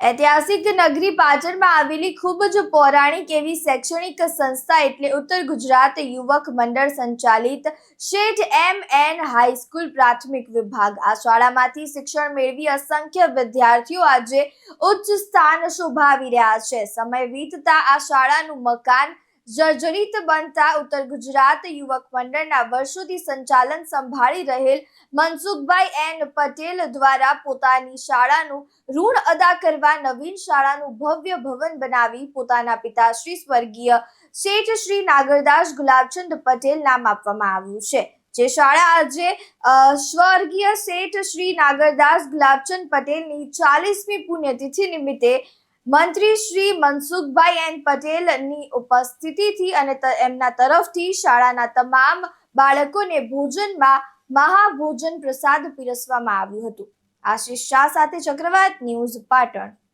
ઐતિહાસિક નગરી પાટણમાં આવેલી ખૂબ જ પૌરાણિક એવી શૈક્ષણિક સંસ્થા એટલે ઉત્તર ગુજરાત યુવક મંડળ સંચાલિત શેઠ એમ.એન. હાઈસ્કૂલ પ્રાથમિક વિભાગ. આ શાળામાંથી શિક્ષણ મેળવી અસંખ્ય વિદ્યાર્થીઓ આજે ઉચ્ચ સ્થાન શોભાવી રહ્યા છે. સમય વીતતા આ શાળાનું મકાન જર્જરિત બનતા ઉત્તર ગુજરાત યુવક મંડળના વર્ષોથી સંચાલન સંભાળી રહેલ મનસુખભાઈ એન. પટેલ દ્વારા પોતાની શાળાનું ઋણ અદા કરવા નવીન શાળાનું ભવ્ય ભવન બનાવી પોતાના પિતાશ્રી સ્વર્ગીય શેઠ શ્રી નાગરદાસ ગુલાબચંદ પટેલ નામ આપવામાં આવ્યું છે. જે શાળા આજે સ્વર્ગીય શેઠ શ્રી નાગરદાસ ગુલાબચંદ પટેલની 40મી પુણ્યતિથિ નિમિત્તે મંત્રી શ્રી મનસુખભાઈ એન. પટેલની ઉપસ્થિતિથી અને એમના તરફથી શાળાના તમામ બાળકોને ભોજનમાં મહાભોજન પ્રસાદ પીરસવામાં આવ્યું હતું. આશિષ શાહ સાથે ચક્રવાત ન્યૂઝ પાટણ.